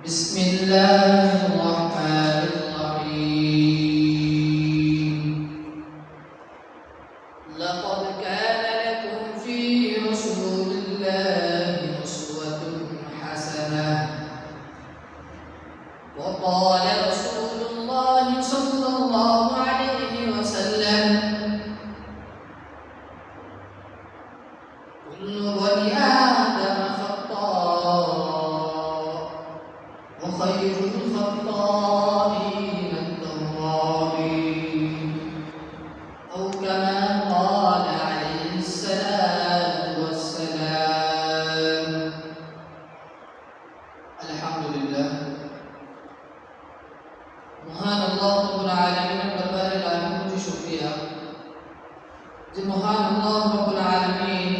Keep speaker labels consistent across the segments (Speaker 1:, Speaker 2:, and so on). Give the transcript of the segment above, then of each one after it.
Speaker 1: بسم الله الرحمن الرحيم لقد كان لكم في رسول الله أسوة حسنة وقال رسول الله صلى الله عليه وسلم كل بني آدم خطاء وخير الخطائين التوابين أو كما قال عليه الصلاة والسلام الحمد لله মহান আল্লাহ রাব্বুল আলামিনের দরবারে লাখো কোটি শুকরিয়া যে মহান আল্লাহ রাব্বুল আলামিন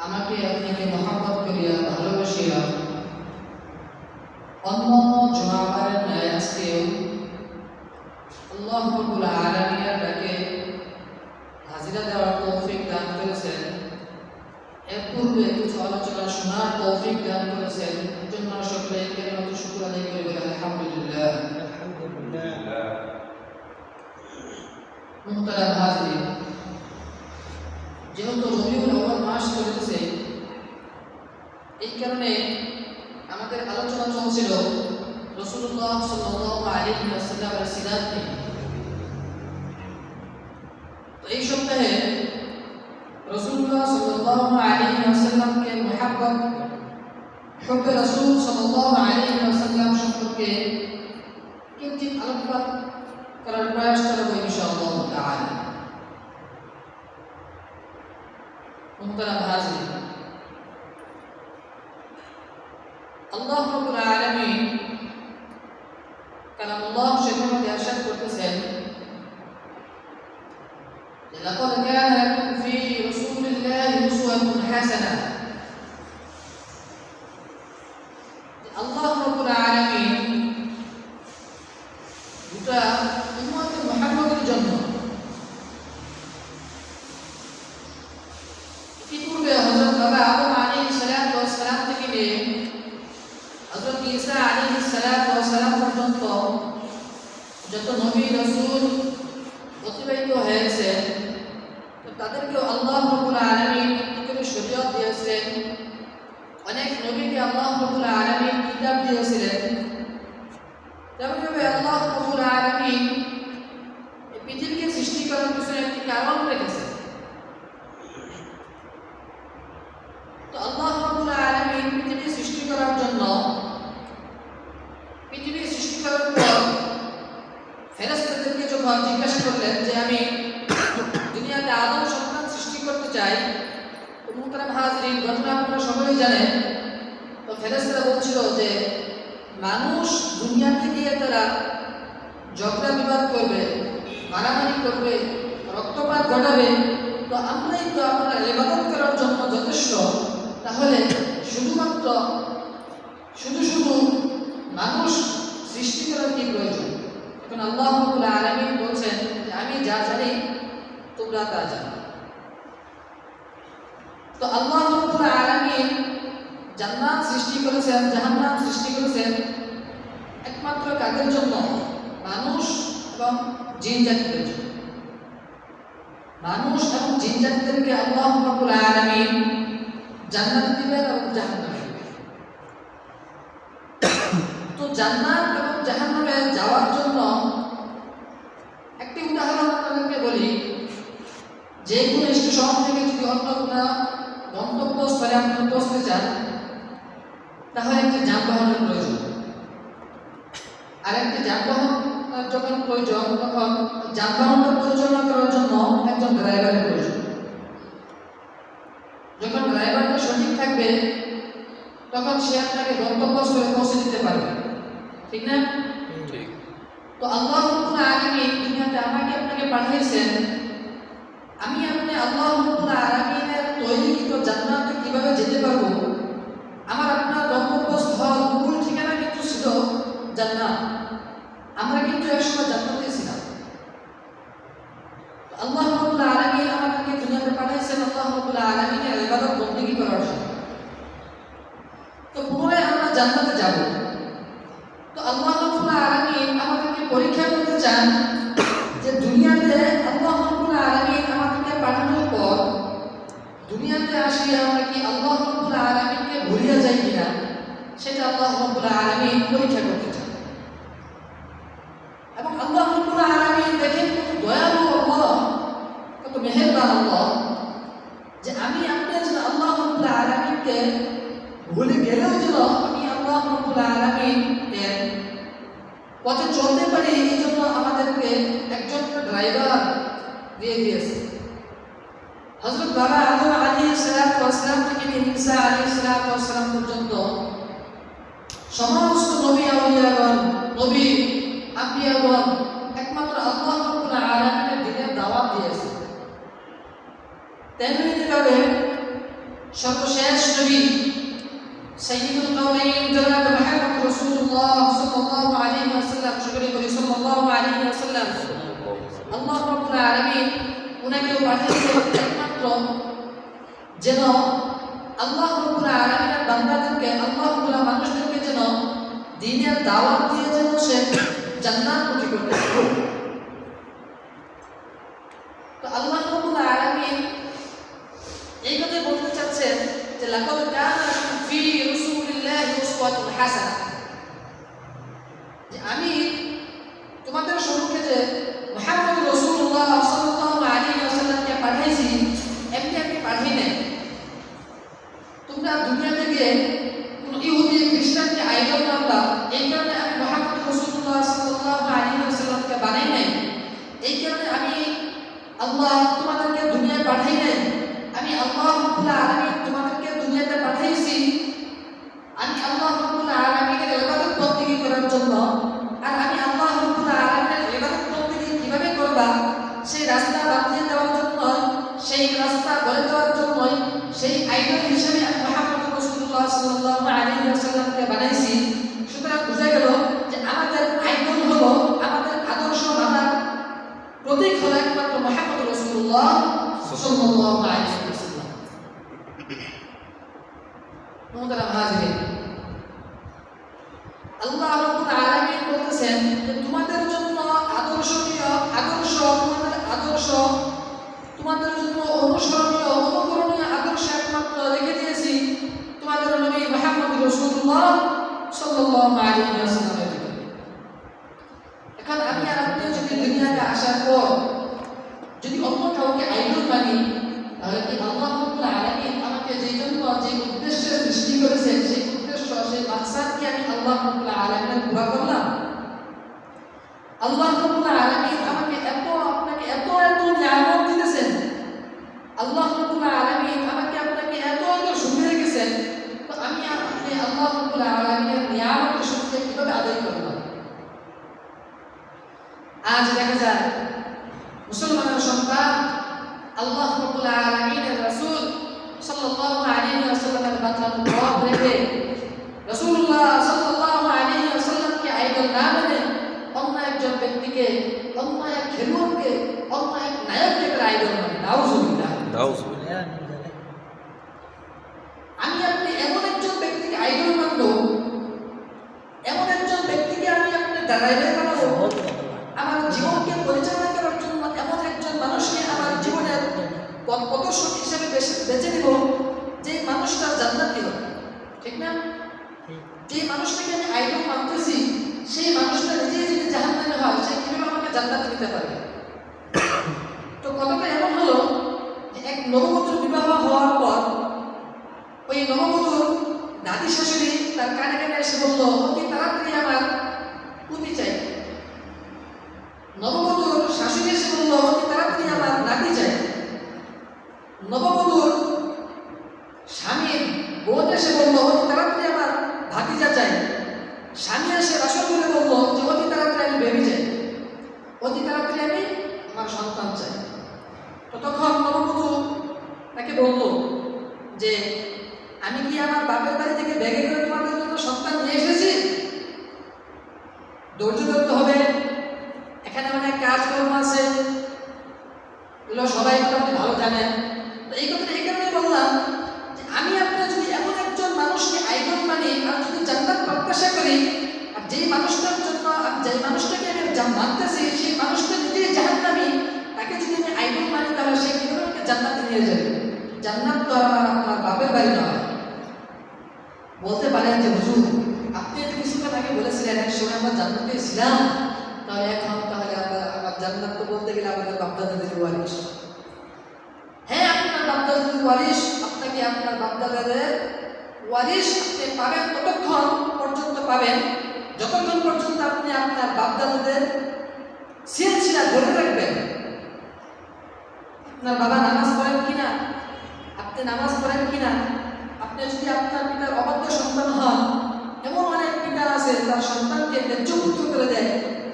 Speaker 1: আমাকে আপনাকে মহব্বত করিয়া ভালোবাসিয়া অন্যান্য জুমাবারের ন্যায় আজকেও আল্লাহ রাব্বুল আলামিনের ডাকে হাজিরা দেওয়ার তৌফিক দান করেছেন। এর পূর্বে কিছু আলোচনা শোনার তৌফিক দান করেছেন। এর জন্য সকলে কেরামত শুকর আদায় করে বলেন আলহামদুলিল্লাহ। মুহতারাম হাজিরিন, যেহেতু রবিউল আউয়াল মাস চলতেছে, এই কারণে আমাদের আলোচনা চলছিল রাসূলুল্লাহ সাল্লাল্লাহু আলাইহি ওয়াসাল্লামের সিরাত নিয়ে। তো এই সপ্তাহে রাসূলুল্লাহ সাল্লাল্লাহু আলাইহি ওয়াসাল্লামকে মুহাব্বত হুব্বে রাসূল সাল্লাল্লাহু আলাইহি ওয়াসাল্লাম সম্পর্কে কিঞ্চিত আলোকপাত করার প্রয়াস করব ইনশাআল্লাহ তাআলা। মুহতারাম হাজিরিন, আল্লাহ রাব্বুল আলামিন কালামুল্লাহ শরীফে ইরশাদ করতেছেন, লাকাদ কানা লাকুম ফি রাসূলিল্লাহি উসওয়াতুন হাসানাহ। আল্লাহ রাব্বুল আলামিন গোটা উম্মতে মুহাম্মাদের জন্য ইতিপূর্বে হযরত বাবা আদম আলাইহিস সালাতু ওয়াস সালাম থেকে নিয়ে হযরত ঈসা আলাইহিস সালাতু ওয়াস সালাম পর্যন্ত যত নবী রাসূল অতিবাহিত হয়েছে, তাদেরকে আল্লাহ রাব্বুল আলামিন করে শরীয়ত দিয়েছিলেন। অনেক নবীকে আল্লাহ রাব্বুল আলামিন কিতাব দিয়েছিলেন। তেমনিভাবে আল্লাহ রাব্বুল আলামিন এই পৃথিবীকে সৃষ্টি করার পিছনে একটি কারণ রেখেছেন। তো আল্লাহ রাব্বুল আলামিন পৃথিবী সৃষ্টি করার জন্য, পৃথিবী সৃষ্টি করার পর ফেরেশতাদেরকে যখন জিজ্ঞাসা করলেন যে আমি দুনিয়াতে আদম সন্তান সৃষ্টি করতে চাই, তো মুহতারাম হাজিরিন, ঘটনা আপনারা সবাই জানেন। তো ফেরেশতারা বলছিল যে মানুষ দুনিয়াতে গিয়ে তারা ঝগড়া বিবাদ করবে, মারামারি করবে, রক্তপাত ঘটাবে, তো আমরাই তো আপনার ইবাদত করার জন্য যথেষ্ট। তাহলে শুধুমাত্র শুধু মানুষ সৃষ্টি করার কি প্রয়োজন? এখন আল্লাহ রাব্বুল আলামিন বলছেন যে আমি যা জানি তোমরা তা জানো। তো আল্লাহ রাব্বুল আলামিন জান্নাত সৃষ্টি করেছেন, জাহান্নাম সৃষ্টি করেছেন একমাত্র কাদের জন্য? মানুষ এবং জিন জাতিদের জন্য। মানুষ এবং জিন জাতিদেরকে আল্লাহ রাব্বুল আলামিন জান্নাত দিবেন এবং জাহান্নাম দিবেন। তো জান্নাত এবং জাহান্নামে যাওয়ার জন্য একটি উদাহরণ আপনাদেরকে বলি। যে কোনো স্টেশন থেকে যদি অন্য কোনো গন্তব্যস্থলে আপনি পৌঁছতে চান, তাহলে একটি যানবাহনের প্রয়োজন। আর একটি যানবাহন যখন প্রয়োজন, তখন যানবাহনটা পরিচালনা করার জন্য একজন ড্রাইভারের প্রয়োজন। যখন ড্রাইভারটা সঠিক থাকবে, তখন সে আপনাকে গন্তব্যস্থলে পৌঁছে দিতে পারবে, ঠিক না? ঠিক। তো আল্লাহ রাব্বুল আলামিন দুনিয়াতে আমাকে আপনাকে পাঠিয়েছেন। আমি আপনি আল্লাহ রাব্বুল আলামিনের তৈরিকৃত জান্নাতে কিভাবে যেতে পারবো? আমার আপনার গন্তব্যস্থল মূল ঠিকানা কিন্তু ছিল জান্নাত। আমরা কিন্তু একসময় জান্নাতে ছিলাম। আল্লাহ রাব্বুল আলামিন আমাদেরকে দুনিয়াতে পাঠিয়েছেন আল্লাহ রাব্বুল আলামিনের ইবাদত বندگی করার জন্য। তো পুনরায় আমরা জান্নাতে যাব। তো আল্লাহ রাব্বুল আলামিন আমাদেরকে পরীক্ষা করতে চান যে দুনিয়াতে আল্লাহ রাব্বুল আলামিন আমাদেরকে পাঠানোর পর দুনিয়াতে আসিয়া আমরা কি আল্লাহ রাব্বুল আলামিনকে ভুলিয়া যাই কিনা সেটা আল্লাহ রাব্বুল আলামিন পরীক্ষা করতে চান। এবং আল্লাহ রাব্বুল আলামিন দেখেন কত দয়ালু আল্লাহ, কত মেহেরবান আল্লাহ, যে আমি আপনি যেন আল্লাহ রাব্বুল আলামিনকে ভুলে গেলেও যেন আমি আল্লাহ রাব্বুল আলামিনের পথে চলতে পারি, এই জন্য আমাদেরকে একজন ড্রাইভার দিয়ে দিয়েছে। হযরত বাবা আদম আলাইহিস সালাতু ওয়াস সালাম থেকে নিয়ে ঈসা আলাইহিস সালাতু ওয়াস সালাম পর্যন্ত সমস্ত নবী আউলিয়াগণ, নবী আম্বিয়াগণ একমাত্র আল্লাহ রাব্বুল আলামিনের দ্বীনের দাওয়াত দিয়েছে। তেমনিভাবে সর্বশেষ নবী সাইয়্যিদুল কাওনাইন জনাব মুহাম্মদ রাসূলুল্লাহ সাল্লাল্লাহু আলাইহি ওয়াসাল্লাম, সকলে বলি সাল্লাল্লাহু আলাইহি ওয়াসাল্লাম, আল্লাহ রাব্বুল আলামিন উনাকেও পাঠিয়েছেন একমাত্র যেন আল্লাহ রাব্বুল আলামিনের বান্দাদেরকে, আল্লাহওয়ালা মানুষদেরকে যেন দ্বীনের দাওয়াত দিয়ে যেন সে জান্নাতমুখী করতে পারে। তো আল্লাহ রাব্বুল আলামিন এই কথা বলতে চাচ্ছেন যে লাকাদ কানা ফি রাসূলিল্লাহি উসওয়াতুন হাসানাহ, যে আমি তোমাদের সম্মুখে যে মুহাম্মদ রাসূলুল্লাহ সাল্লাল্লাহু আলাইহি ওয়াসাল্লামকে পাঠাইছি, এমনি আমি পাঠাই নাই। তোমরা দুনিয়াতে গিয়ে কোন ইহুদি খ্রিস্টানকে আইডল মানবা, এই কারণে আমি মুহাম্মদ রাসূলুল্লাহ সাল্লাল্লাহু আলাইহি ওয়াসাল্লামকে বানাই নাই। এই কারণে আমি আল্লাহ তোমাদেরকে দুনিয়ায় পাঠাই নাই। আমি আল্লাহ রাব্বুল আলামিন তোমাদেরকে দুনিয়াতে পাঠাইছি আমি আল্লাহ রাব্বুল আলামিনের ইবাদত বন্দেগী করার জন্য। আর আমি আল্লাহ রাব্বুল আলামিনের ইবাদত বন্দেগী কিভাবে করবা সেই রাস্তা বাতলিয়ে দেওয়ার জন্য, সেই রাস্তা বলে দেওয়ার জন্য, সেই আইডল হিসেবে আমি মুহাম্মদ রাসূলুল্লাহ সাল্লাল্লাহু আলাইহি ওয়াসাল্লামকে বানাইছি। সুতরাং বোঝা গেল যে আমাদের আইডল হলো, আমাদের আদর্শ মানার প্রতীক হলো একমাত্র মুহাম্মদ রাসূলুল্লাহ সাল্লাল্লাহু আলাইহি ওয়াসাল্লাম। মুহতারাম হাজিরিন, আল্লাহ রাব্বুল আলামিন বলতেছেন যে তোমাদের জন্য তোমাদের জন্য অনুসরণীয় অনুকরণীয় আদর্শ একমাত্র রেখে দিয়েছি তোমাদের নবী মুহাম্মদ রাসূলুল্লাহ সাল্লাল্লাহু আলাইহি ওয়াসাল্লামের ভিতরে। এখন আমি আর আপনি যদি দুনিয়াতে আসার পর যদি অন্য কাউকে আইডল মানি, তাহলে কি আল্লাহ রাব্বুল আলামিন আমাকে যেই জন্য যে উদ্দেশ্যে সৃষ্টি করেছেন সেই উদ্দেশ্য, সেই মাকসাদ কি আমি আল্লাহ রাব্বুল আলামিনের পুরা করলাম? আল্লাহ রাব্বুল আলামিন আমাকে আপনাকে এত নিয়ামত দিতেছেন, আল্লাহ রাব্বুল আলামিন আমাকে আপনাকে এত সুবিধা রেখেছেন, তো আমি আপনি আল্লাহ রাব্বুল আলামিনের নিয়ামতের সুবিধা কিভাবে আদায় করলাম? আজ দেখা যায় মুসলমানের সন্তান আল্লাহ রাব্বুল আলামিনের রাসূল সাল্লাল্লাহু আলাইহি ওয়াসাল্লামের বাঁচানো পথ রেখে রাসূলুল্লাহ সাল্লাল্লাহু আলাইহি ওয়াসাল্লামকে আইডল না মেনে অন্য একজন ব্যক্তিকে, অন্য এক খেলোয়াড়কে, অন্য এক নায়ককে তারা আইডল মানে। নাউযুবিল্লাহ। আমি আপনি এমন একজন ব্যক্তিকে আইডল মানব, এমন একজন ব্যক্তিকে আমি আপনি ড্রাইভার বানাবো, আমার জীবনকে পরিচালনা করার জন্য এমন একজন মানুষকে আমার জীবনের পথ প্রদর্শক হিসেবে বেছে নিব, যে মানুষটার জান্নাতি হবে। ঠিক না? যে মানুষটাকে আমি আইডল মানতেছি সেই মানুষটা নিজে যদি জাহান্নামে হয়, সে কিভাবে আমাকে জান্নাতে নিতে পারবে? তো কথাটা এমন হলো যে এক নববধূর বিবাহ হওয়ার পর ওই নববধূর দাদি শাশুড়ি তার কানে কানে এসে বলল, অতি তাড়াতাড়ি আমার পুতি চাই। নববধূর শাশুড়ি এসে বলল, অতি তাড়াতাড়ি আমার নাতি চাই। নববধূর স্বামীর বোন এসে বলল, অতি তাড়াতাড়ি আমার ভাতিজা চাই। স্বামী এসে বাসর করে বলল যে অতি তাড়াতাড়ি আমি বেবি চাই, অতি তাড়াতাড়ি আমি আমার সন্তান চাই। ততক্ষণ নববধূ তাকে বলল যে আমি কি আমার বাপের বাড়ি থেকে ব্যাগে করে তোমাদের জন্য সন্তান নিয়ে এসেছি? ধৈর্য ধরতে হবে, এখানে অনেক কাজকর্ম আছে, এগুলো সবাই মোটামুটি ভালো জানেন। তো এই কথাটা এই কারণে বললাম যে আমি আপনার যদি এমন একজন মানুষকে আইডল মানি আর যদি জান্নাত যা মানতেছে সেই মানুষটা নিজেই জাহান্নামী, তাকে যদি আমি আইডল মানি তাহলে সে কিভাবে আমাকে জান্নাতে নিয়ে যাবে? জান্নাত তো আপনার বাপের বাড়ি নয়। বলতে পারেন যে হুজুর আপনি তো কিছুক্ষণ আগে বলেছিলেন এক সময় আমরা জান্নাতে ছিলাম, তাহলে এখন তাহলে আমার জান্নাত তো বলতে গেলে আমাদের বাপদাদাদের ওয়ারিশ। হ্যাঁ, আপনার বাপদাদাদের ওয়ারিশ, আপনাকে আপনার বাপদাদাদের ওয়ারিশ আপনি পাবেন ততক্ষণ পর্যন্ত পাবেন যতক্ষণ পর্যন্ত আপনি আপনার বাপদাদাদের সিলসিলা ধরে রাখবেন। আপনার বাবা নামাজ পড়েন কিনা, আপনি নামাজ পড়েন কিনা, আপনি যদি আপনার পিতার অবাধ্য সন্তান হন, এমন অনেক পিতা আছে তার সন্তানকে ন্যায্যপুত্র করে দেয়,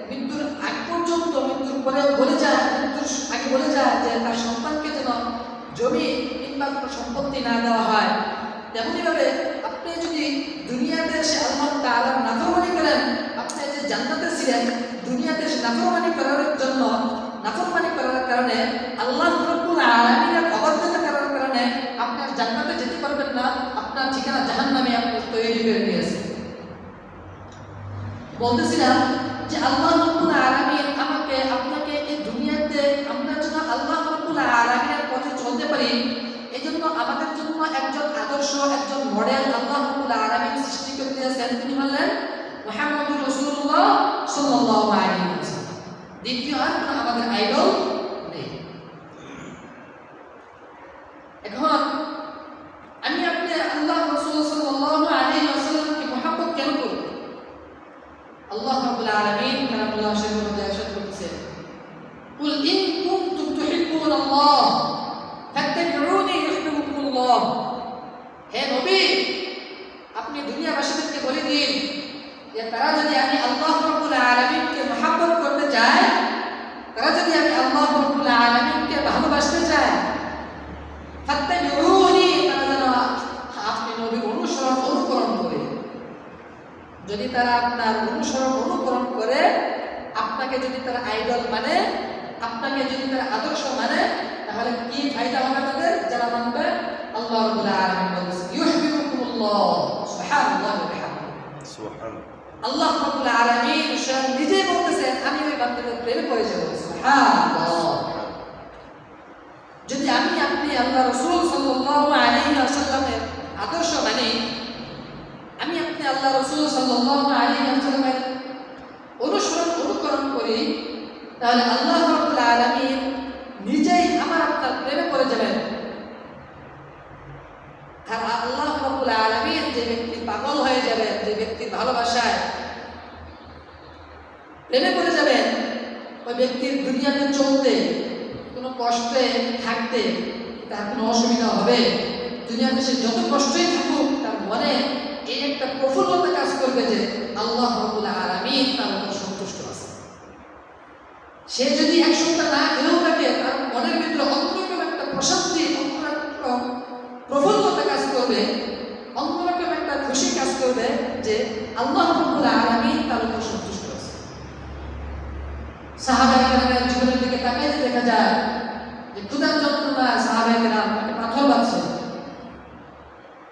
Speaker 1: মৃত্যুর আগ পর্যন্ত, মৃত্যুর পরেও বলে যায়, মৃত্যুর আগে বলে যায় যে তার সন্তানকে যেন জমি কিংবা কোনো সম্পত্তি না দেওয়া হয়। তেমনিভাবে আপনি যদি দুনিয়াতে এসে আল্লাহ তাআলার নাফরমানি করেন, আপনি যে জান্নাতে ছিলেন দুনিয়াতে এসে নাফরমানি করার জন্য, নাফরমানি করার কারণে আল্লাহ রাব্বুল আলামিনের অবাধ্যতা করার কারণে আপনার জান্নাতে যেতে পারবেন না, আপনার ঠিকানা জাহান্নামে আপনি তৈরি করে নিয়েছেন। বলতেছিলাম যে আল্লাহ রাব্বুল আলামিন আমাকে আপনাকে এই দুনিয়াতে আমরা যেন আল্লাহ রাব্বুল আলামিনের পথে চলতে পারি, এই জন্য আমাদের জন্য একজন আদর্শ, একজন মডেল আল্লাহ রাব্বুল আলামিন সৃষ্টি করে দিয়েছেন। তিনি হলেন মুহাম্মদুর রাসূলুল্লাহ সাল্লাল্লাহু আলাইহি ওয়াসাল্লাম। দ্বিতীয় আর কোনো আমাদের আইডল নেই। এখন আমি আপনি আল্লাহ রাসূল সাল্লাল্লাহু আলাইহি ওয়াসাল্লামকে মহব্বত কেন করব? আল্লাহ রাব্বুল আলামিন কালামুল্লাহ শরীফের মধ্যে ইরশাদ করেছেন, কুল ইন কুনতুম তুহিব্বুনাল্লাহ ফাত্তাবিউনি ইউহিব্বুকুমুল্লাহ। হে নবী, আপনি দুনিয়াবাসীদেরকে বলে দিন যে তারা যদি আমি আল্লাহ রাব্বুল আলামিনকে মহব্বত করতে চায়, তারা যদি আমি আল্লাহ রাব্বুল আলামিনকে ভালোবাসতে চায়, ফাত্তাবিউনি, তারা যেন আপনি নবীর অনুকরণ করে। যদি তারা আপনার অনুকরণ করে, আপনাকে যদি তারা আইডল মানে, আপনাকে যদি তারা আদর্শ মানে, তাহলে কি ফায়দা হবে তাদের? যারা মানবে আল্লাহ রাব্বুল আলামিন বলেছেন ইউহিব্বুকুমুল্লাহ, সুবহানাল্লাহ ওয়া বিহামদিহি, সুবহানাল্লাহ। আল্লাহ রাব্বুল আলামিন স্বয়ং নিজেই বলতেছেন আমি ওই বান্দাদের প্রেমে পড়ে যাব, সুবহানাল্লাহ। যদি আমি আপনি আল্লাহ রাসূল সাল্লাল্লাহু আলাইহি ওয়াসাল্লামের আদর্শ মানি, আমি আপনি আল্লাহ রাসূল সাল্লাল্লাহু আলাইহি ওয়াসাল্লামের অনুকরণ করি, তাহলে আল্লাহ রাব্বুল আলামিন নিজেই আমার আপনার প্রেমে পড়ে যাবেন। আর আল্লাহ রাব্বুল আলামিন যে ব্যক্তি পাগল হয়ে যাবেন, যে ব্যক্তির ভালোবাসায় প্রেমে পড়ে যাবেন, ওই ব্যক্তির দুনিয়াতে চলতে, কোনো কষ্টে থাকতে তার কোনো অসুবিধা হবে। দুনিয়াতে সে যত কষ্টই থাকুক, তার মনে এই একটা প্রফুল্লতা কাজ করবে যে আল্লাহ রাব্বুল আলামিন তার উপর সন্তুষ্ট আছে। সে যদি এক সপ্তাহ না খেলেও থাকে, তার মনের ভিতরে অন্যরকম একটা প্রশান্তি, অন্যরকম প্রফুল্লতা কাজ করবে, অন্যরকম একটা খুশি কাজ করবে যে আল্লাহ রাব্বুল আলামিন তার উপর সন্তুষ্ট আছে। সাহাবায়ে কেরামের জীবনের দিকে তাকাইলে দেখা যায় যে ক্ষুধার যন্ত্রণায় সাহাবায়ে কেরাম একটা পাথর বাঁধছে,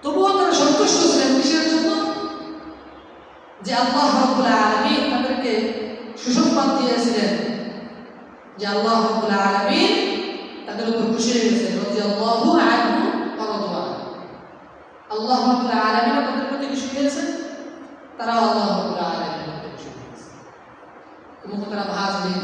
Speaker 1: তবুও তারা সন্তুষ্ট ছিলেন। কিসের জন্য? যে আল্লাহ রাব্বুল আলামিন তাদেরকে সুসংবাদ দিয়েছিলেন যে আল্লাহ রাব্বুল আলামিন তাদের উপর খুশি হয়ে গেছেন, রাদিয়াল্লাহু আনহু ওয়া রাদু আনহু। আল্লাহ রাব্বুল আলামিন তাদের প্রতি খুশি হয়েছেন, তারাও আল্লাহ রাব্বুল আলামিনের প্রতি খুশি হয়েছেন। মুহতারাম হাজিরিন,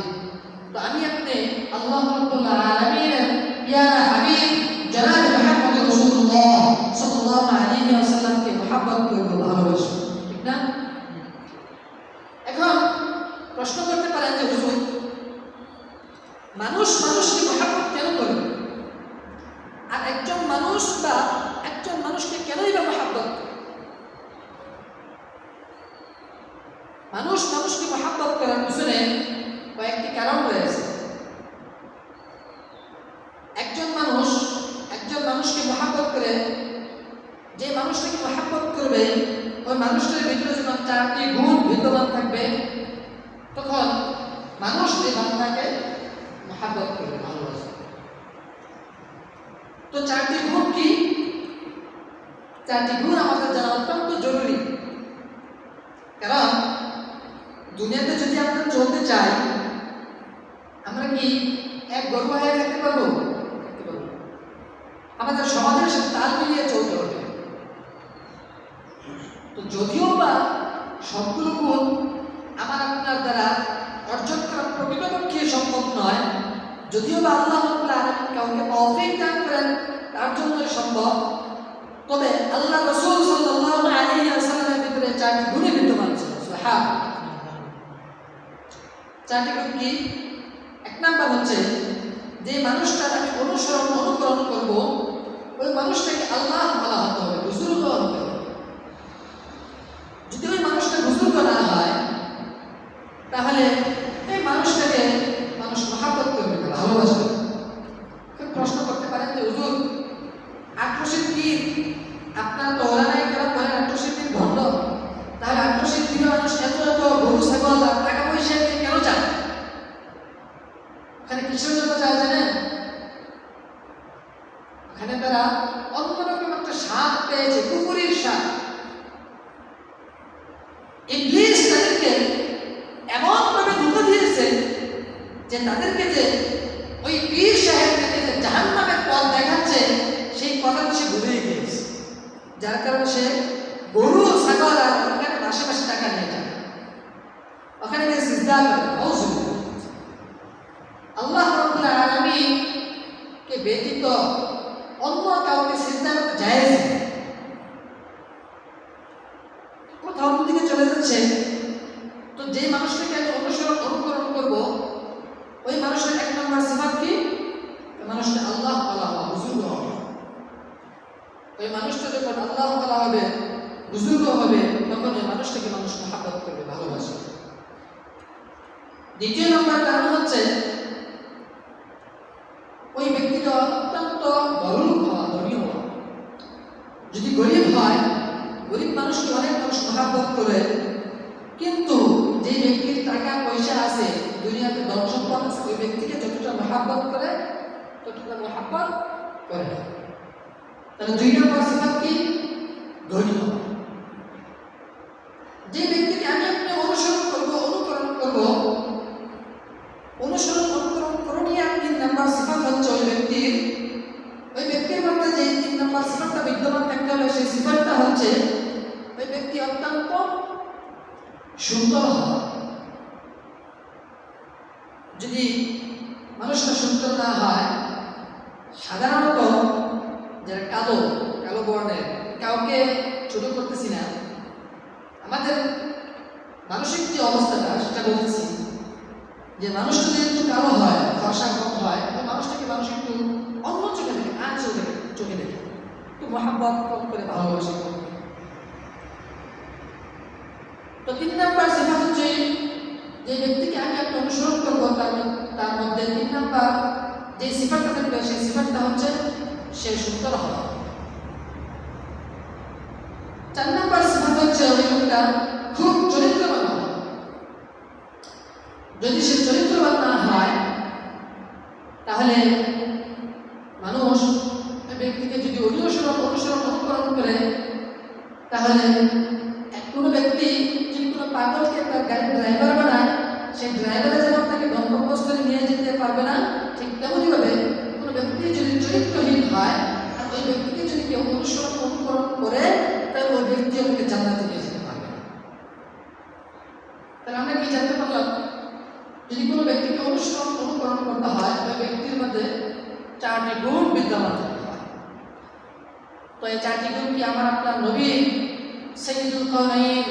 Speaker 1: তো আমি আপনি আল্লাহ রাব্বুল আলামিনের প্যারা হাবিব জনাব মুহাম্মদ রাসূলুল্লাহ সাল্লাল্লাহু আলাইহি ওয়াসাল্লামকে মহব্বত করব, ভালোবাসব, ঠিক না? এখন প্রশ্ন করতে পারেন যে হুজুর মানুষ মানুষকে মহব্বত কেন করবে, আর একজন মানুষকে কেনই বা মহব্বত করে? মানুষ মানুষকে মহব্বত করার পিছনে কয়েকটি কারণ রয়েছে। একজন মানুষকে মহব্বত করে, যে মানুষটাকে মহব্বত করবে ওই মানুষটার ভিতরে যখন 4টি গুণ বিদ্যমান থাকবে, তখন মানুষ এই বান্দাকে মহব্বত করবে, ভালোবাসবে। তো 4টি গুণ কি? 4টি গুণ আমাদের জানা অত্যন্ত জরুরি, কারণ দুনিয়াতে যদি আমরা চলতে চাই, আমরা কি এক গরু হয়ে থাকতে পারবো? আমাদের সমাজের সাথে তাল মিলিয়ে চলতে হবে। তো যদিও বা সবগুলো গুণ আমার আপনার দ্বারা অর্জন করা প্রকৃতপক্ষে সম্ভব নয়, যদিও বা আল্লাহ রাব্বুল আলামিন কাউকে তৌফিক দান করেন তার জন্য সম্ভব, তবে আল্লাহ রাসূল সাল্লাল্লাহু আলাইহি ওয়াসাল্লামের ভিতরে চারটি গুণ বিদ্যমান ছিল। সুবহানাল্লাহ। চারটি গুণ কি? এক নাম্বার হচ্ছে, যে মানুষটার আমি অনুকরণ করব ওই মানুষটাকে আল্লাহ বলা হতে হবে, বুজুর্গ হতে হবে। যদি ওই মানুষটা বুজুর্গ না হয় তাহলে এই মানুষটাকে মানুষ মহাব্বত করবে, ভালোবাসবে। প্রশ্ন করতে পারেন যে হুজুর, ৮৮ দিন আপনার তো ওলামায়ে কেরাম বলেন ৮৮ দিন ভণ্ড, তাহলে ৮৮ দিনে মানুষ এত এত গরু ছাগল আর টাকা পয়সা নিয়ে কেন যায়? ওখানে কিসের জন্য যায় জানেন? ওখানে তারা অন্যরকম একটা স্বাদ পেয়েছে, কুফুরির স্বাদ। ইবলিস তাদেরকে এমনভাবে ধোঁকা দিয়েছে যে তাদেরকে যে ওই পীর সাহেবকে যে জাহান্নামের পথ দেখাচ্ছে সেই কথাটা সে ভুলেই গিয়েছে, যার কারণে সে গরু ছাগল আর ওখানে মাসে মাসে টাকা নিয়ে যায়, ওখানে গিয়ে সিজদা করে। আল্লাহ রাব্বুল আলামিন কে ব্যতীত অন্য কাউকে সিজদা করতে জায়েজ নেই। কোথাও অন্যদিকে চলে যাচ্ছে, তো যে মানুষটাকে আমি অনুকরণ করবো ওই মানুষের এক নম্বর সিফাত কি? মানুষটা আল্লাহ বলা হবে, বুজুর্গ হবে। ওই মানুষটা যখন আল্লাহ বলা হবে, বুজুর্গ হবে, তখন ওই মানুষটাকে মানুষ মহাব্বত করবে, ভালোবাসবে। দ্বিতীয় নম্বর কারণ হচ্ছে ওই ব্যক্তিটা অত্যন্ত বড়লোক হওয়া, ধনী হওয়া। যদি গরিব হয়, গরিব মানুষকে অনেক মানুষ মহাব্বত করে, কিন্তু যে ব্যক্তির টাকা পয়সা আছে, দুনিয়াতে ধন সম্পদ আছে, ওই ব্যক্তিকে যতটা মহাব্বত করে ততটা মহাব্বত করে না। তাহলে ২ নম্বর সিফাত কি? ধনী হওয়া। যে ব্যক্তিকে আমি আপনি অনুকরণ করণীয় ৩ নম্বর সিফাত হচ্ছে ওই ব্যক্তির মধ্যে যে ৩ নম্বর সিফাতটা বিদ্যমান থাকতে হবে, সেই সিফাতটা হচ্ছে ওই ব্যক্তি অত্যন্ত সুন্দর হওয়া। যদি মানুষটা সুন্দর না হয়, সাধারণত যারা কালো বর্ণের, কাউকে ছোট করতেছি না, আমাদের মানসিক যে অবস্থাটা সেটা বলতেছি, যে মানুষটা যদি একটু কালো হয়, ফর্সা কম হয়, তাহলে মানুষটাকে মানুষ একটু অন্য চোখে দেখে, আর চোখে দেখে, একটু মহাব্বত কম করে, ভালোবাসে। তো ৩ নম্বর সিফাত হচ্ছে যে ব্যক্তিকে আমি আপনি অনুসরণ করবো তার মধ্যে ৩ নম্বর যে সিফাতটা থাকবে সেই সিফাতটা হচ্ছে সে সুন্দর হওয়া। ৪ নম্বর সিফাত হচ্ছে ওই লোকটা খুব চরিত্রবান হওয়া। যদি সে চরিত্রবান না হয় তাহলে মানুষ ব্যক্তিকে যদি অনুকরণ করে, তাহলে কোনো ব্যক্তি যদি কোনো পাগলকে তার গাড়ির ড্রাইভার বানায়, সেই ড্রাইভারে যেমন তাকে গন্তব্যস্থলে নিয়ে যেতে পারবে না, ঠিক তেমনইভাবে কোনো ব্যক্তি যদি চরিত্রহীন হয় আর ওই ব্যক্তিকে যদি কেউ অনুকরণ করে, তাহলে ওই ব্যক্তি আমাকে জান্নাতে নিয়ে যেতে পারবে না। তাহলে আমরা কি জানতে পারলাম? যদি কোনো ব্যক্তিকে অনুকরণ করতে হয়, ওই ব্যক্তির মধ্যে 4টি গুণ বিদ্যমান থাকতে হয়। তো এই 4টি গুণ কি আমার আপনার নবী সাইয়্যিদুল কাওনাইন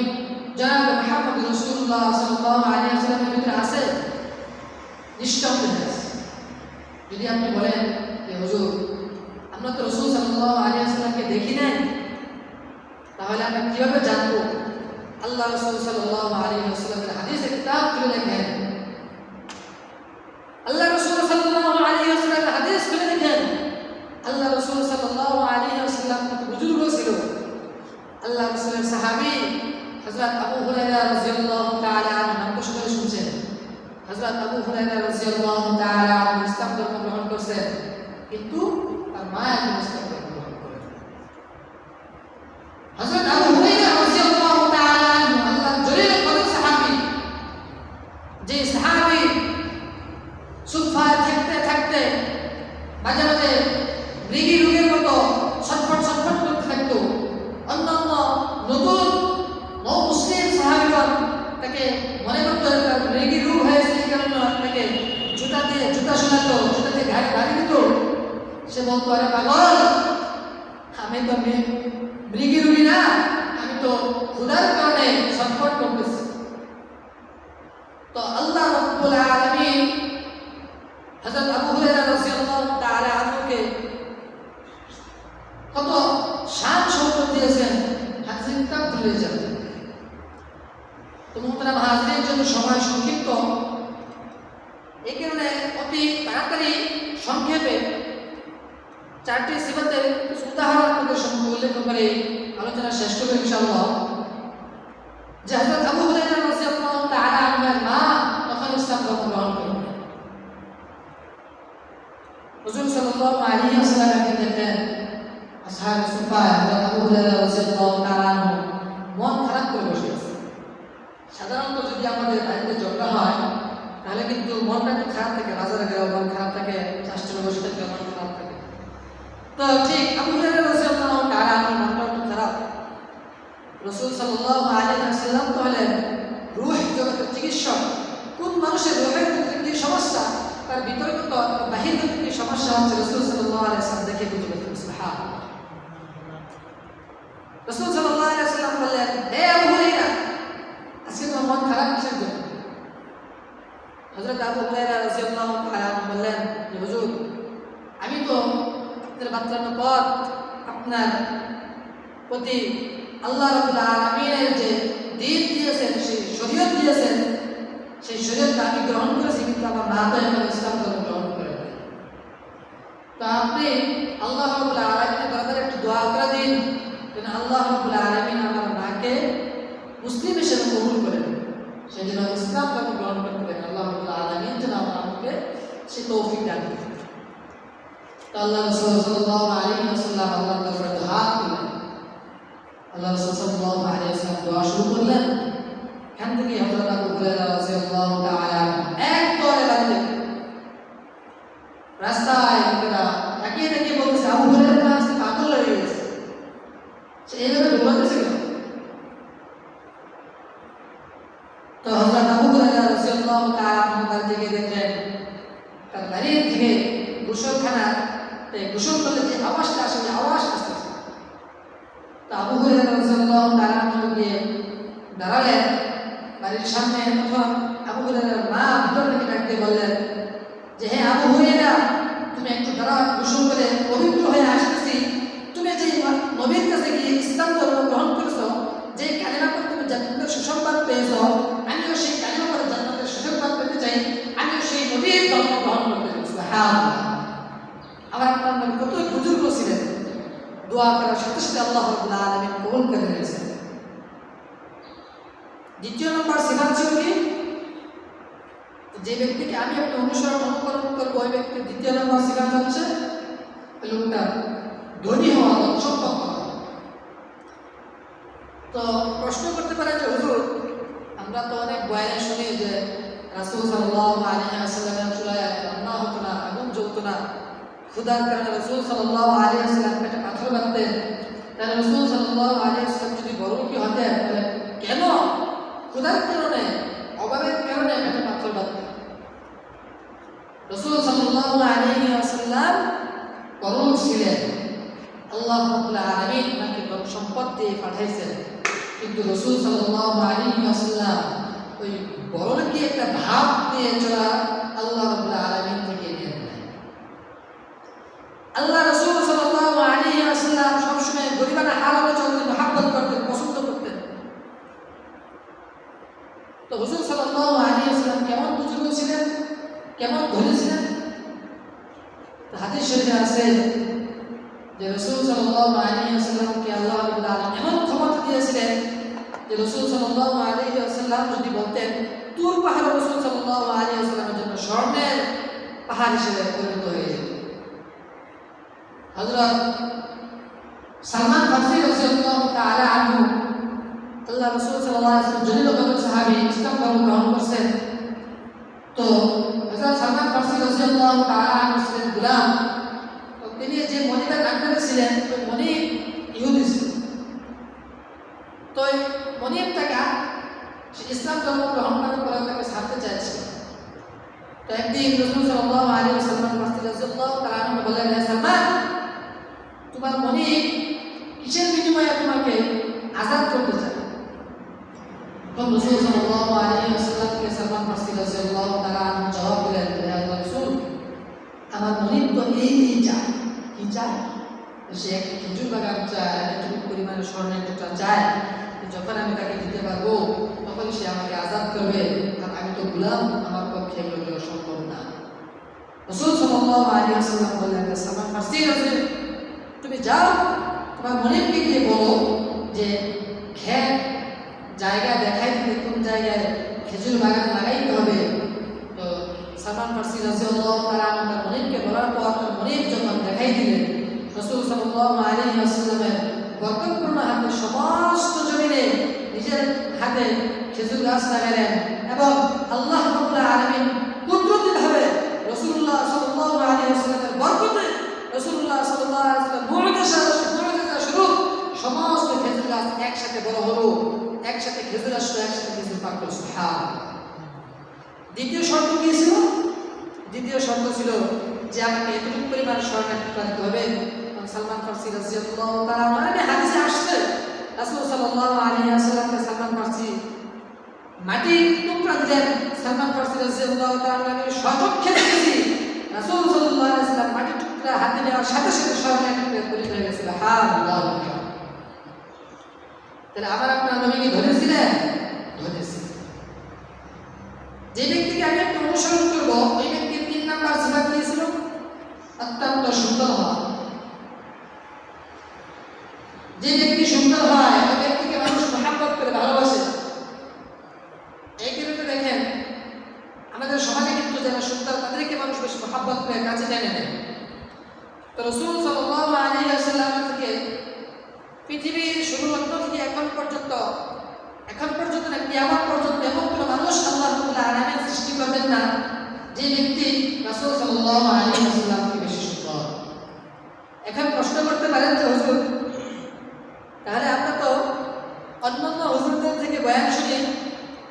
Speaker 1: জনাব মুহাম্মদ রাসূলুল্লাহ সাল্লাল্লাহু আলাইহি ওয়াসাল্লামের ভিতরে আছে? নিঃসন্দেহে আছে। যদি আপনি বলেন যে হুজুর, আমরা তো রাসূল সাল্লাল্লাহু আলাইহি ওয়াসাল্লামকে দেখি নাই, তাহলে আমরা কিভাবে জানবো? আল্লাহ রাসূল সাল্লাল্লাহু আলাইহি ওয়াসাল্লামের হাদিসের কিতাব খুলে দেখেন, আল্লাহ রাসূল সাল্লাল্লাহু আলাইহি ওয়াসাল্লামের হাদিস খুলে দেখেন। আল্লাহ রাসূল সাল্লাল্লাহু আলাইহি ওয়াসাল্লাম কত বুজুর্গ ছিল। আল্লাহ রাসূলের সাহাবী হযরত আবু হুরায়রা রাদিয়াল্লাহু তাআলা আনহু নাম তো সবাই শুনছেন। হযরত আবু হুরায়রা রাদিয়াল্লাহু তাআলা আনহু ইসলাম ধর্ম গ্রহণ করেছেন, কিন্তু তার মা এখন ইসলাম ধর্ম গ্রহণ করেন। হযরত আবু হুরায়রা রাদিয়াল্লাহু তাআলা আনহু আল্লাহর জলিল কদর সাহাবী, তাকে মনে করতো তার মৃগী রূপ হয়েছে, এই কারণে তাকে জুতা শোনাতো, জুতা দিয়ে ঘাড়ে বাড়ি দিত। সে বলতো, আরে পাগল, আমি তো মৃগী রূপী না, আমি তো ক্ষুধার কারণে ছটফট করতেছি। তো আল্লাহ রাব্বুল আলামিন হযরত আবু হুরায়রা রাদিয়াল্লাহু তাআলা আনহুকে কত শান সম্পদ দিয়েছেন, হাদিসের কিতাব খুলে যান। তো মুহতারাম হাজিরিন, জন্য সময় সংক্ষিপ্ত, এই কারণে অতি তাড়াতাড়ি সংক্ষেপে চারটি সিফাতের কিছু উদাহরণ আপনাদের সম্মুখে উল্লেখ করে আলোচনা শেষ করব ইনশাআল্লাহ। যে হযরত আবু হুরায়রা রাদিয়াল্লাহু তাআলা আনহুর মা তখন ইসলাম ধর্ম গ্রহণ করেন। হুজুর সাল্লাল্লাহু আলাইহি ওয়াসাল্লামকে দেখলেন আসহাবে সুফা হযরত আবু হুরায়রা রাদিয়াল্লাহু তাআলা আনহু মন খারাপ করে বসে আছে। সাধারণত যদি আমাদের বাড়িতে ঝগড়া হয় তাহলে কিন্তু মনটা একটু খারাপ থাকে, বাজারে গেলেও মন খারাপ থাকে, চাষটা বসে থাকলে মন খারাপ থাকে। তো ঠিক আবু হুরায়রা রাদিয়াল্লাহু তাআলা আনহুর মনটা একটু খারাপ। রাসূল সাল্লাল্লাহু আলাইহি ওয়াসাল্লাম তো হলেন রূহ জগতের চিকিৎসক। কোন মানুষের রূহের ভিতরে কি সমস্যা, তার বিতর্কিত বাহির ভিতরে কি সমস্যা হচ্ছে, রাসূল সাল্লাল্লাহু আলাইহি ওয়াসাল্লাম দেখে বুঝে গেলেন। সুবহানাল্লাহ। রাসূল সাল্লাল্লাহু আলাইহি ওয়াসাল্লাম বললেন, হে আবু হুরায়রা, আজকে তোমার মন খারাপ কিসের জন্য? হযরত আবু হুরায়রা রাদিয়াল্লাহু তাআলা বললেন, হুজুর, আমি তো আপনার বাচ্চার পর আপনার প্রতি আল্লাহ রাব্বুল আলামিনের যে দ্বীন দিয়েছেন, সেই শরীয়ত দিয়েছেন, সেই শরীয়তটা আমি গ্রহণ করেছি, কিন্তু আমার মা তো এখন ইসলাম ধর্ম গ্রহণ করে নাই। তো আপনি আল্লাহ রাব্বুল আলামিনের দরবারে একটু দোয়া করে দিন যেন আল্লাহ রাব্বুল আলামিন আমার মাকে মুসলিম হিসেবে কবুল করেন, সে যেন ইসলাম ধর্ম গ্রহণ করতে পারেন। আল্লাহ রাব্বুল আলামিন যেন আমাকে সে তৌফিক দান করেন। তো আল্লাহ রাসূল সাল্লাল্লাহু আলাইহি ওয়াসাল্লাম আল্লাহর দরবারে দোয়া করলেন। আল্লাহ রাসূল সাল্লাল্লাহু আলাইহি ওয়াসাল্লাম দোয়া শুরু করলেন। এখান থেকে হযরত আবু হুরায়রা রাদিয়াল্লাহু তাআলা এক দৌড়ে লাগলেন। রাস্তায় লোকেরা তাকিয়ে তাকিয়ে বলতেছে, আবু হুরায়রা আজকে পাগল হয়ে গেছে, সে এইভাবে দৌড়াতেছে কেন? তো হযরত আবু হুরায়রা রাদিয়াল্লাহু তাআলা তার দিকে দেখলেন, তার বাড়ির থেকে গোসলখানাতে গোসল করলে যে আওয়াজটা আসে, ওই আওয়াজ আসতেছে। তো আবু হুরায়রা রাদিয়াল্লাহু তাআলা গিয়ে দাঁড়ালেন বাড়ির সামনে। তখন আবু হুরায়রার মা ভিতর থেকে ডাকতে বললেন যে, হে আবু হুরায়রা, তুমি একটু দাঁড়াও, গোসল করে পবিত্র হয়ে আসতেছি। তুমি যে নবীর কাছে গিয়ে ইসলাম ধর্ম গ্রহণ করেছো, যে কালিমা পড়ে তুমি জান্নাতের সুসংবাদ পেয়েছো, আমিও সেই কালিমা পড়ে জান্নাতের সুসংবাদ পেতে চাই, আমিও সেই নবীর ধর্ম গ্রহণ করতে চাই। সুবহানাল্লাহ। আমার আপনার নবী কত বুজুর্গ ছিলেন, দোয়া করার সাথে সাথে আল্লাহ রাব্বুল আলামিন কবুল করে নিয়েছেন। দ্বিতীয় নম্বর সিফাত ছিল কি? যে ব্যক্তিকে আমি আপনি অনুকরণ করবো, ওই ব্যক্তির দ্বিতীয় নম্বর সিফাত হচ্ছে লোকটা ধনী হওয়া, সম্পদ হওয়া। তো প্রশ্ন করতে পারেন যে হুজুর, আমরা তো অনেক বয়ানে শুনি যে রাসূল সাল্লাল্লাহু আলাইহি ওয়াসাল্লামের চুলায় রান্না হতো না, আগুন জ্বলতো না, ক্ষুধার কারণে রাসূল সাল্লাল্লাহু আলাইহি ওয়াসাল্লাম পেটে পাথর বাঁধতেন। তাহলে রাসূল সাল্লাল্লাহু আলাইহি ওয়াসাল্লাম যদি বড়লোকী হতেন, তাহলে কেন ক্ষুধার কারণে, অভাবের কারণে পেটে পাথর বাঁধতেন? রাসূল সাল্লাল্লাহু আলাইহি ওয়াসাল্লাম বড়লোক ছিলেন, আল্লাহ রাব্বুল আলামিন তাকে ধন সম্পদ দিয়ে পাঠাইছেন, কিন্তু রাসূল সাল্লাল্লাহু আলাইহি ওয়াসাল্লাম ওই বড়লোকী একটা ভাব নিয়ে চলা আল্লাহ রাব্বুল আলামিন থেকে নেন নাই। আল্লাহ রাসূল সাল্লাল্লাহু আলাইহি ওয়াসাল্লাম সবসময় গরিবানা হালাতে চলতেন, মহব্বত করতেন, পছন্দ করতেন। তো হুজুর সাল্লাল্লাহু আলাইহি ওয়াসাল্লাম কেমন বুজুর্গ ছিলেন, কেমন ধনী ছিলেন? হাদিস শরীফে আছে যে রাসূল সাল্লাল্লাহু আলাইহি ওয়াসাল্লামকে আল্লাহ রাব্বুল আলামিন এমন ক্ষমতা দিয়েছিলেন যে রাসূল সাল্লাল্লাহু আলাইহি ওয়াসাল্লাম যদি বলতেন, তুর পাহাড় রাসূল সাল্লাল্লাহু আলাইহি ওয়াসাল্লামের জন্য স্বর্ণের পাহাড় হিসেবে পরিণত হয়ে যেত। হযরত সালমান ফারসি রাদিয়াল্লাহু তাআলা আনহু, আল্লাহ রাসূল সাল্লাল্লাহু আলাইহি ওয়াসাল্লাম জলিল কদর সাহাবী, ইসলাম ধর্ম গ্রহণ করছেন। তো হযরত সালমান ফারসি রাদিয়াল্লাহু তাআলা আনহু ছিলেন গোলাম। তো তিনি যে মনিবের আন্ডারে ছিলেন, ওই মনিব ইহুদি ছিল। তো মনিব তাকে সে ইসলাম ধর্ম গ্রহণ করার পরে তাকে ছাড়তে চাইছিল। তো একদিন রাসূল সাল্লাল্লাহু আলাইহি ওয়াসাল্লাম রাসূলুল্লাহ তাআলা আনহু বললেন, হে সালমান, তোমার মনে কিসের বিনিময়ে তোমাকে আযাদ করতে চায়? তখন রাসূল সাল্লাল্লাহু আলাইহি ওয়াসাল্লামকে সালমান ফারসি রাদিয়াল্লাহু তাআলা আনহু জবাব দিলেন, হে আল্লাহর রাসূল, আমার মনে তো এই চায়। কি চায়? সে একটা খেজুর বাগান চায়, এতটুকু পরিমাণে স্বর্ণের টুকরা চায়, যখন আমি তাকে দিতে পারবো তখন সে আমাকে আযাদ করবে, আর আমি তো গোলাম, আমার পক্ষে এগুলো দেওয়া সম্ভব না। রাসূল সাল্লাল্লাহু আলাইহি ওয়াসাল্লাম বললেন, সালমান ফারসি রাসূল, তুমি যাও তোমার মনিবকে গিয়ে বলো যে ক্ষেত জায়গা দেখাই দিতে, কোন জায়গায় খেজুর বাগান লাগাইতে হবে। তো সালমান ফারসি রাদিয়াল্লাহু তাআলা তার মনিবকে বলার পর তার মনিব যখন দেখাই দিলেন, রাসূল সাল্লাল্লাহু আলাইহি ওয়াসাল্লামের বরকতপূর্ণ হাতে সমস্ত জমিনে নিজের হাতে খেজুর গাছ লাগালেন এবং আল্লাহ রাব্বুল আলামিন কুদরতিভাবে রাসূলুল্লাহ সাল্লাল্লাহু আলাইহি ওয়াসাল্লামের বরকতে রাসূলুল্লাহ সাল্লাল্লাহু আলাইহি ওয়াসাল্লাম মুজিজা স্বরূপ সমস্ত খেজুর গাছ একসাথে বড় হলো, একসাথে খেজুর আসলো, একসাথে খেজুর পাকলো। সুবহানাল্লাহ। দ্বিতীয় শর্ত কি ছিল? দ্বিতীয় শর্ত ছিল যে আমাকে এতটুকু পরিমাণ স্বর্ণের টুকরা দিতে হবে। সালমান ফারসি রাদিয়াল্লাহু তাআলা মানে হাদিসে আসছে রাসূল সাল্লাল্লাহু আলাইহি ওয়াসাল্লামকে সালমান ফারসি মাটি টুকরা দিলেন। সালমান ফারসি রাদিয়াল্লাহু তাআলা স্বচক্ষে দেখেছি রাসূল সাল্লাল্লাহু আলাইহি ওয়াসাল্লাম মাটি টুকরা হাতে নেওয়ার সাথে সাথে স্বর্ণের টুকরা পরিণত হয়ে গেছিল। সুবহানাল্লাহ। তাহলে আবার আপনার নবী কি ধরেছিলেন? ধরেছিলেন। যে ব্যক্তিকে আমি একটু অনুসরণ করব, ওই ব্যক্তির 3 নাম্বার সিফাত দিয়েছিল অত্যন্ত সুন্দর হওয়া। যে ব্যক্তি সুন্দর হয় ওই ব্যক্তিকে মানুষ মহব্বত করে ভালোবাসে। এই ক্ষেত্রে দেখেন আমাদের সমাজে কিন্তু যারা সুন্দর তাদেরকে মানুষ বেশি মহব্বত করে কাছে টেনে নেয়। তো রাসূল সাল্লাল্লাহু আলাইহি ওয়াসাল্লাম থেকে পৃথিবীর শুরু থেকে এখন পর্যন্ত না, কিয়ামত পর্যন্ত এমন কোনো মানুষ আল্লাহ রাব্বুল আলামিন সৃষ্টি করবেন না যে ব্যক্তি রাসূল সাল্লাল্লাহু আলাইহি ওয়াসাল্লাম থেকে বেশি সুন্দর। এখন প্রশ্ন করতে পারেন যে হুজুর, তাহলে আমরা তো অন্যান্য হুজুরদের থেকে বয়ান শুনি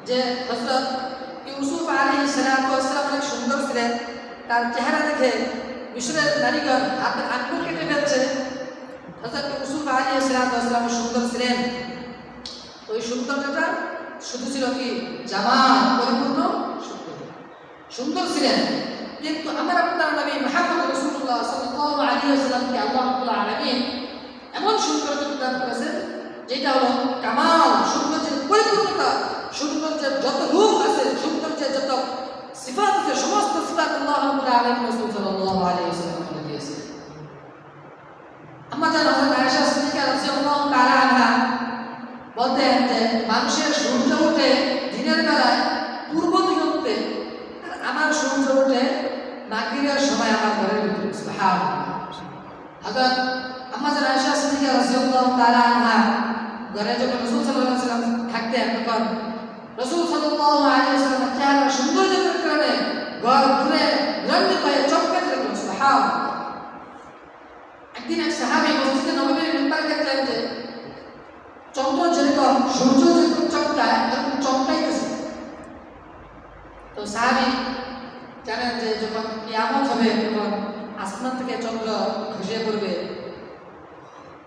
Speaker 1: যে হযরত ইউসুফ আলাইহিস সালাতু ওয়াস সালাম অনেক সুন্দর ছিলেন, তার চেহারা দেখে মিশরের নারীগণ হাতের আঙ্গুল কেটে ফেলছে। হযরত ইউসুফ আলাইহিস সালাতু ওয়াস সালাম সুন্দর ছিলেন, ওই সৌন্দর্যটা শুধু ছিল কি জামাল, পরিপূর্ণ সুন্দর ছিলেন। কিন্তু আমার আপনার নবী মুহাম্মদ রাসূলুল্লাহ সাল্লাল্লাহু আলাইহি ওয়াসাল্লামকে আল্লাহ রাব্বুল আলামিন এমন সৌন্দর্য প্রদান করেছেন যেটা হলো কামাল, সৌন্দর্যের পরিপূর্ণতা, সৌন্দর্যের যত রূপ আছে, সৌন্দর্যের যত সিফাত আছে, সমস্ত সিফাত আল্লাহ রাব্বুল আলামিন রাসূল সাল্লাল্লাহু আলাইহি ওয়াসাল্লামকে দিয়েছেন। আমাদের হযরত আয়েশা সিদ্দিকা রাদিয়াল্লাহু তাআলা আনহা বলতেন যে মানুষের সূর্য ওঠে দিনের বেলায় পূর্ব দিগন্তে, আর আমার সূর্য ওঠে মাগরিবের সময় আমার ঘরের ভিতরে। সুবহানাল্লাহ। হযরত আমাদের আয়েশা সিদ্দিকা রাদিয়াল্লাহু তাআলা আনহা ঘরে যখন রাসূল সাল্লাল্লাহু আলাইহি ওয়াসাল্লাম থাকতেন তখন রাসূল সাল্লাল্লাহু আলাইহি ওয়াসাল্লামের চেহারার সৌন্দর্যের কারণে ঘর ঘুরে রঙিন হয়ে চমকাতে লাগলো। সুবহানাল্লাহ। একদিন এক সাহাবী মসজিদে নববীর মিম্বারে দেখলেন যে চন্দ্র যেরকম সূর্য যেরকম চমকায় এরকম চমকাইতেছে। তো সাহাবী জানেন যে যখন কিয়ামত হবে তখন আসমান থেকে চন্দ্র খসে পড়বে।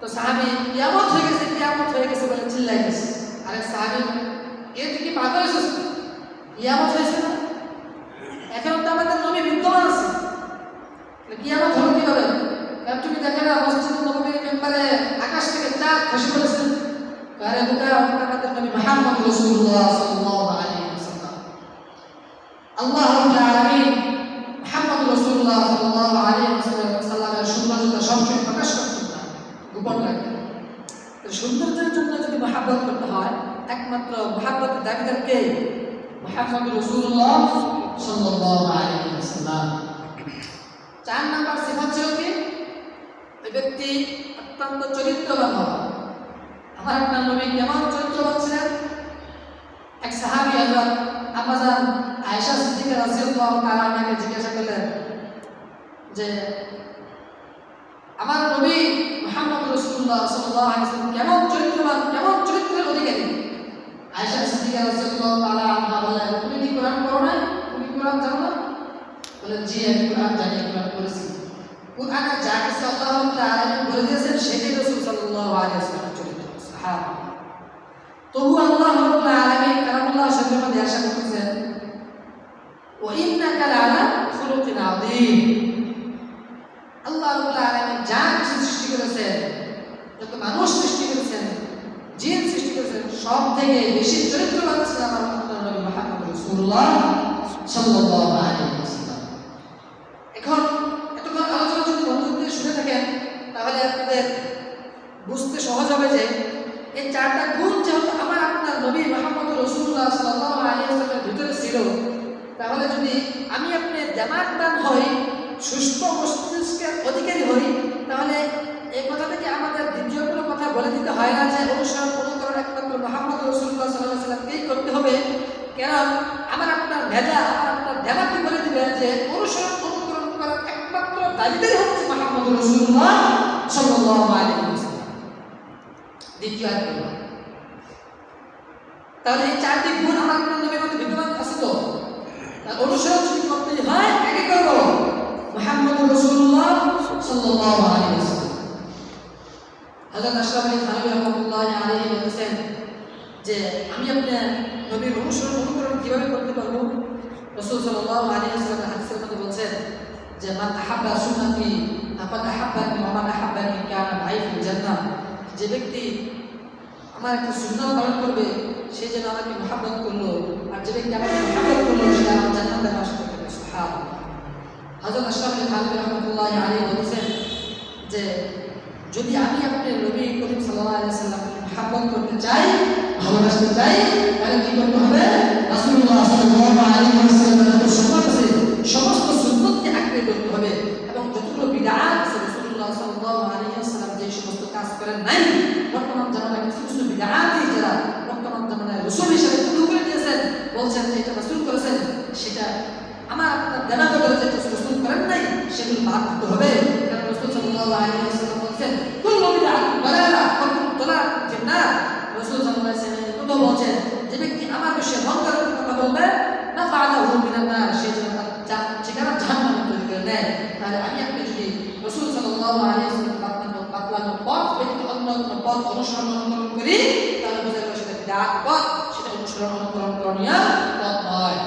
Speaker 1: তো সাহাবী কিয়ামত হয়ে গেছে বলে চিল্লাইতেছে। আরে সাহাবী, এর কি পাগল হয়েছিস? কিয়ামত হয়েছে না, এখন তো আমাদের নবী বিদ্যমান আছে, কিয়ামত হলো কিভাবে? কারণ তুমি দেখে না মসজিদ নববীর মেম্বারে আকাশ থেকে চাঁদ খসে পড়েছে। আরে বোকা, আমাদের নবী মুহাম্মদ রাসূলুল্লাহ সাল্লাল্লাহু আলাইহি ওয়াসাল্লাম, আল্লাহ রাব্বুল আলামিন মুহাম্মদ রাসূলুল্লাহ সাল্লাল্লাহু আলাইহি ওয়াসাল্লামের সৌন্দর্যতা সবসময় প্রকাশ করতেন না, গোপন রাখতেন। তো সৌন্দর্যের জন্য যদি মহব্বত করতে হয়, একমাত্র মহব্বতের দাবিদার কে? মুহাম্মদ রাসূলুল্লাহ সাল্লাল্লাহু আলাইহি ওয়াসাল্লাম। 4 নাম্বার সিফাত ছিল কি? ওই ব্যক্তি অত্যন্ত চরিত্রবান হওয়া। আমার আপনার নবী কেমন চরিত্রবান ছিলেন? এক সাহাবী হযরত আম্মাজান আয়েশা সিদ্দিকা রাদিয়াল্লাহু তাআলা আনহাকে জিজ্ঞাসা করলেন যে আমার নবী মুহাম্মদ রাসূলুল্লাহ সাল্লাল্লাহু আলাইহি ওয়াসাল্লাম কেমন চরিত্রবান, কেমন চরিত্রের অধিকারী? আয়েশা সিদ্দিকা খাদিজা রাদিয়াল্লাহু তাআলা আনহা বলেন, তুমি কি কোরআন পড়ো না? তুমি কোরআন জানো না? বলেন, জি আমি কোরআন জানি, কোরআন পড়েছি। কোরআনে যা কিছু আল্লাহ রাব্বুল আলামিন বলে দিয়েছেন সেটাই রাসূল সাল্লাল্লাহু আলাইহি ওয়াসাল্লামের চরিত্র। সুবহানাল্লাহ। তবু আল্লাহ রাব্বুল আলামিন কালামুল্লাহ শরীফের মধ্যে ইরশাদ করেছেন, ওয়া ইন্নাকা লাআলা খুলুকিন আযীম। আল্লাহ রাব্বুল আলামিন যা কিছু সৃষ্টি করেছেন, যত মানুষ সৃষ্টি করেছেন, জিন সৃষ্টি করেছেন, সব থেকে বেশি চরিত্রবান ছিলেন আমার আপনার নবী মুহাম্মদ রাসূলুল্লাহ সাল্লাল্লাহু আলাইহি ওয়াসাল্লাম। এখন এতক্ষণ আলোচনা যদি মনোযোগ দিয়ে শুনে থাকেন তাহলে আপনাদের বুঝতে সহজ হবে যে এই চারটা গুণ যেহেতু আমার আপনার নবী মুহাম্মদ রাসূলুল্লাহ সাল্লাল্লাহু আলাইহি ওয়াসাল্লামের ভিতরে ছিল, তাহলে যদি আমি আপনি জামাতদান হই, সুস্থ মস্তিষ্কের অধিকারী হই, তাহলে এই কথা থেকে আমাদের দ্বিতীয় কোনো কথা বলে দিতে হয় না যে অনুসরণ অনুকরণ একমাত্র মুহাম্মদ রাসূলুল্লাহ সাল্লাল্লাহু আলাইহি ওয়াসাল্লামকেই করতে হবে। কারণ আমার আপনার ভেজা, আমার আপনার জামাতই বলে দিবে যে অনুসরণ অনুকরণ করার একমাত্র দাবিদারই হচ্ছে মুহাম্মদ রাসূলুল্লাহ সাল্লাল্লাহু আলাইহি ওয়াসাল্লাম। দ্বিতীয় আয়াত বলুন, তাহলে এই চারটি গুণ আমার আপনার নবীর মধ্যে বিদ্যমান আছে তো, তার অনুসরণ যদি করতে হয় কাকে করব? মুহাম্মদ রাসূলুল্লাহ সাল্লাল্লাহু আলাইহি ওয়াসাল্লাম। হযরত আশরাফ আলী থানভী রাহমাতুল্লাহি আলাইহি বলেছেন যে আমি আপনার নবীর অনুসরণ অনুকরণ কিভাবে করতে পারবো? রাসূল সাল্লাল্লাহু আলাইহি ওয়াসাল্লাম হাদিসের মধ্যে বলেছেন যে মান আহাব্বা সুন্নতি ফাকাদ আহাব্বানি ওয়া মান আহাব্বানি কানা মাই ফিল জান্নাহ। যে ব্যক্তি আমার একটা সুন্নাত পালন করবে সে যেন আমাকে মহব্বত করলো, আর যে ব্যক্তি আমাকে মহব্বত করলো সে আমার জান্নাতে বাস করবে। সুবহানাল্লাহ। হযরত আশরাফ আলী থানভী রাহমাতুল্লাহি আলাইহি বলেছেন যে যদি আমি আপনার নবী করিম সাল্লাল্লাহু আলাইহি ওয়াসাল্লামকে মহব্বত করতে চাই, ভালোবাসতে চাই, তাহলে কি করতে হবে? রাসূলুল্লাহ সাল্লাল্লাহু আলাইহি ওয়াসাল্লামের যত সুন্নাত আছে সমস্ত সুন্নাতকে আঁকড়ে ধরতে হবে, এবং যতগুলো বিদআত আছে রাসূলুল্লাহ সাল্লাল্লাহু আলাইহি ওয়াসাল্লাম যে সমস্ত কাজ করেন নাই, বর্তমান জামানায় কিছু কিছু বিদআতই যারা বর্তমান জামানায় রাসূল হিসেবে তুলে করে দিয়েছেন, বলছেন যে এটা রাসূল করেছেন, সেটা আমার আপনার জানা করে যে রাসূল করেন নাই সেগুলো বাদ দিতে হবে। কারণ রাসূল সাল্লাল্লাহু আলাইহি ওয়াসাল্লাম বলেছেন কুল্লু বিদআতিন দালালা ওয়া কুল্লু দালালাতিন ফিন-নার। রাসূল সাল্লাল্লাহু আলাইহি ওয়াসাল্লাম কথা বলেছেন যে ব্যক্তি আমার বিষয়ে ভঙ্গের কথা বলবে না ফাআলাহু মিনান-নার, সে যেন তার ঠিকানা জাহান্নামে তৈরি করে নেয়। তাহলে আমি আপনি যদি রাসূল সাল্লাল্লাহু আলাইহি ওয়াসাল্লাম বাতলানো পথ ব্যতীত অন্য কোনো পথ অনুসরণ অনুকরণ করি, তাহলে বোঝা গেল সেটা বিদআত পথ, সেটা অনুসরণ অনুকরণ করণীয় পথ নয়।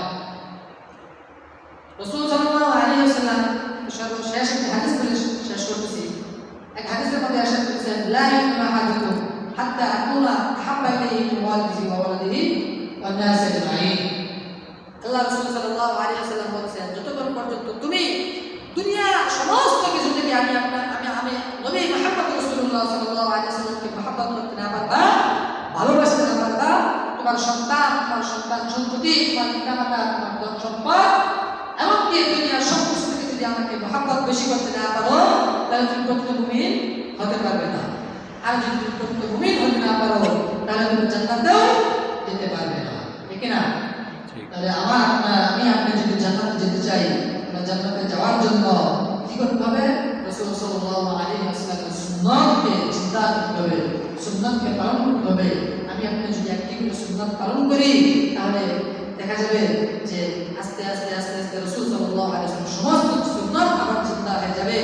Speaker 1: রাসূল সাল্লাল্লাহু আলাইহি ওয়াসাল্লাম সর্বশেষ একটি হাদিস বলে শেষ করতেছি। এক হাদিসের মধ্যে আশা করেছেন লা ইউমিনু আহাদুকুম হাত্তা আকুনা আহাব্বা ইলাইহি মিন ওয়ালিদিহি ওয়া ওয়ালাদিহি ওয়ান নাসি আজমাইন। আল্লাহ রাসূল সাল্লাল্লাহু আলাইহি ওয়াসাল্লাম বলেছেন যতক্ষণ পর্যন্ত তুমি দুনিয়ার সমস্ত কিছু থেকে আমি নবী মুহাম্মদ রাসূলুল্লাহ সাল্লাল্লাহু আলাইহি ওয়াসাল্লামকে মহব্বত করতে না পারবা, ভালোবাসতে না পারবা, তোমার সন্তান, তোমার সন্তান সন্ততি, তোমার পিতামাতা, তোমার ধন সম্পদ, এমনকি দুনিয়ার সব কিছু থেকে যদি আমাকে মহব্বত বেশি করতে না পারো, তাহলে তুমি প্রকৃত মুমিন হতে পারবে না। আর যদি তুমি প্রকৃত মুমিন হতে না পারো, তাহলে তুমি জান্নাতেও যেতে পারবে না। ঠিক না? তাহলে আমি আপনি যদি জান্নাতে যেতে চাই, আমরা জান্নাতে যাওয়ার জন্য কি করতে হবে? রাসূল সাল্লাল্লাহু আলাইহি ওয়াসাল্লামের সুন্নাতকে চিন্তা করতে হবে, সুন্নাতকে পালন করতে হবে। আমি আপনি যদি একটি করে সুন্নাত পালন করি, তাহলে দেখা যাবে যে আস্তে আস্তে আস্তে আস্তে রাসূল সাল্লাল্লাহু আলাইহি ওয়াসাল্লাম সমস্ত সুন্নাত আমার চিন্তা হয়ে যাবে,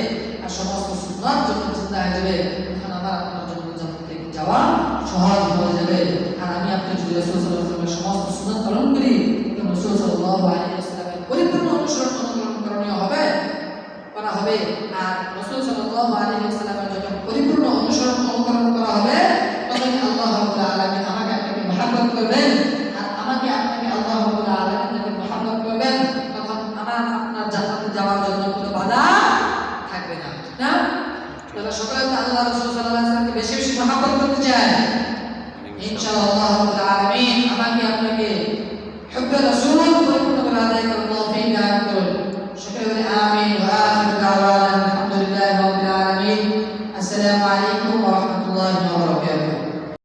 Speaker 1: আর সমস্ত সুন্নাত যখন চিন্তা হয়ে যাবে তখন আমার আপনার জন্য জান্নাতে যাওয়া সহজ হয়ে যাবে।